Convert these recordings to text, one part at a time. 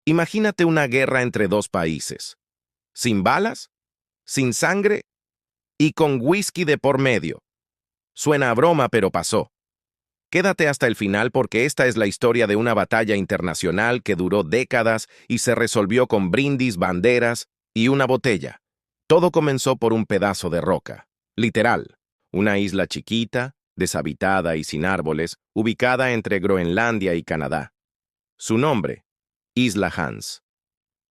Imagínate una guerra entre dos países, sin balas, sin sangre y con whisky de por medio. Suena a broma, pero pasó. Quédate hasta el final porque esta es la historia de una batalla internacional que duró décadas y se resolvió con brindis, banderas y una botella. Todo comenzó por un pedazo de roca, literal, una isla chiquita, deshabitada y sin árboles, ubicada entre Groenlandia y Canadá. Su nombre, Isla Hans.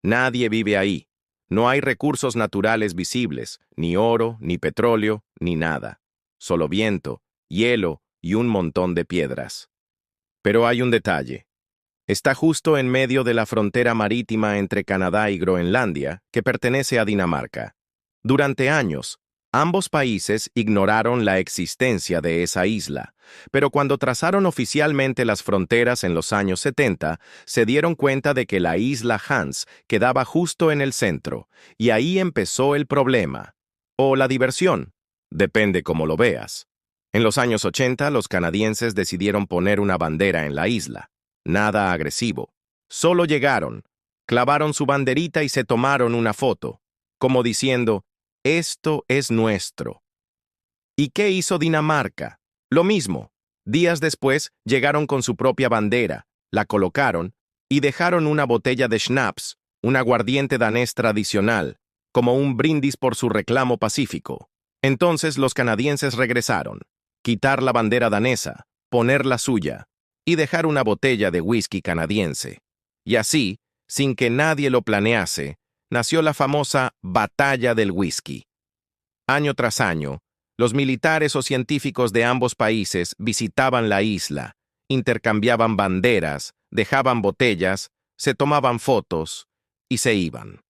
Nadie vive ahí. No hay recursos naturales visibles, ni oro, ni petróleo, ni nada. Solo viento, hielo y un montón de piedras. Pero hay un detalle. Está justo en medio de la frontera marítima entre Canadá y Groenlandia, que pertenece a Dinamarca. Durante años, ambos países ignoraron la existencia de esa isla, pero cuando trazaron oficialmente las fronteras en los años 70, se dieron cuenta de que la isla Hans quedaba justo en el centro, y ahí empezó el problema. O la diversión, depende cómo lo veas. En los años 80, los canadienses decidieron poner una bandera en la isla. Nada agresivo. Solo llegaron, clavaron su banderita y se tomaron una foto, como diciendo, esto es nuestro. ¿Y qué hizo Dinamarca? Lo mismo. Días después, llegaron con su propia bandera, la colocaron y dejaron una botella de schnapps, un aguardiente danés tradicional, como un brindis por su reclamo pacífico. Entonces los canadienses regresaron. Quitar la bandera danesa, poner la suya y dejar una botella de whisky canadiense. Y así, sin que nadie lo planease, nació la famosa Batalla del Whisky. Año tras año, los militares o científicos de ambos países visitaban la isla, intercambiaban banderas, dejaban botellas, se tomaban fotos y se iban.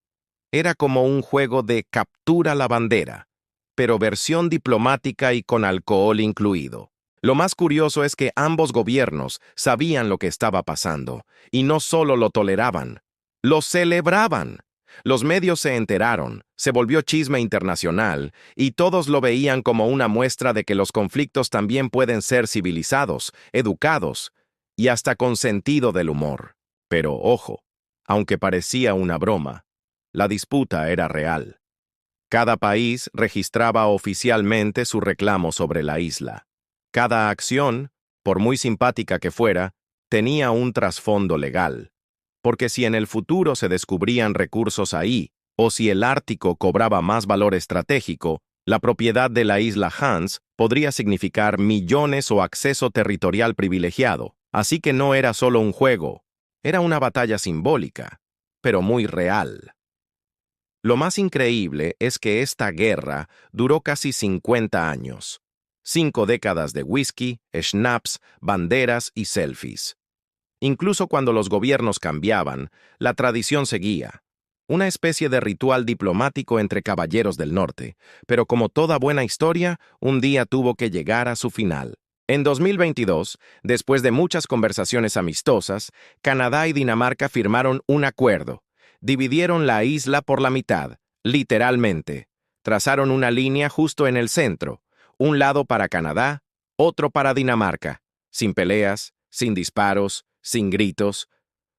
Era como un juego de captura la bandera, pero versión diplomática y con alcohol incluido. Lo más curioso es que ambos gobiernos sabían lo que estaba pasando, y no solo lo toleraban, lo celebraban. Los medios se enteraron, se volvió chisme internacional, y todos lo veían como una muestra de que los conflictos también pueden ser civilizados, educados, y hasta con sentido del humor. Pero, ojo, aunque parecía una broma, la disputa era real. Cada país registraba oficialmente su reclamo sobre la isla. Cada acción, por muy simpática que fuera, tenía un trasfondo legal. Porque si en el futuro se descubrían recursos ahí, o si el Ártico cobraba más valor estratégico, la propiedad de la isla Hans podría significar millones o acceso territorial privilegiado. Así que no era solo un juego, era una batalla simbólica, pero muy real. Lo más increíble es que esta guerra duró casi 50 años. 5 décadas de whisky, schnapps, banderas y selfies. Incluso cuando los gobiernos cambiaban, la tradición seguía. Una especie de ritual diplomático entre caballeros del norte, pero como toda buena historia, un día tuvo que llegar a su final. En 2022, después de muchas conversaciones amistosas, Canadá y Dinamarca firmaron un acuerdo. Dividieron la isla por la mitad, literalmente. Trazaron una línea justo en el centro, un lado para Canadá, otro para Dinamarca, sin peleas, sin disparos, sin gritos,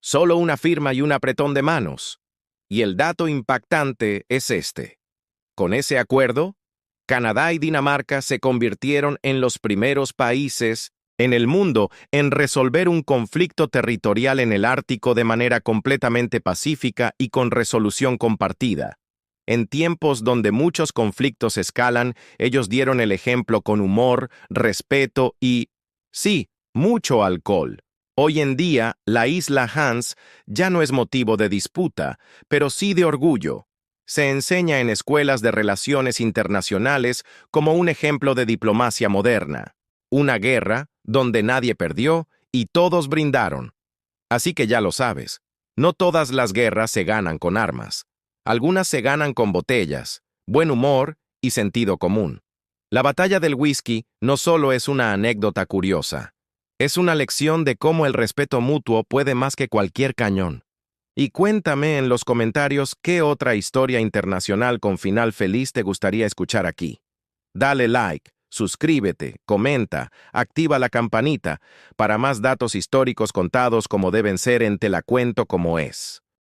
solo una firma y un apretón de manos. Y el dato impactante es este. Con ese acuerdo, Canadá y Dinamarca se convirtieron en los primeros países en el mundo en resolver un conflicto territorial en el Ártico de manera completamente pacífica y con resolución compartida. En tiempos donde muchos conflictos escalan, ellos dieron el ejemplo con humor, respeto y, sí, mucho alcohol. Hoy en día, la isla Hans ya no es motivo de disputa, pero sí de orgullo. Se enseña en escuelas de relaciones internacionales como un ejemplo de diplomacia moderna. Una guerra donde nadie perdió y todos brindaron. Así que ya lo sabes, no todas las guerras se ganan con armas. Algunas se ganan con botellas, buen humor y sentido común. La batalla del whisky no solo es una anécdota curiosa, es una lección de cómo el respeto mutuo puede más que cualquier cañón. Y cuéntame en los comentarios qué otra historia internacional con final feliz te gustaría escuchar aquí. Dale like, suscríbete, comenta, activa la campanita para más datos históricos contados como deben ser en Te la cuento como es.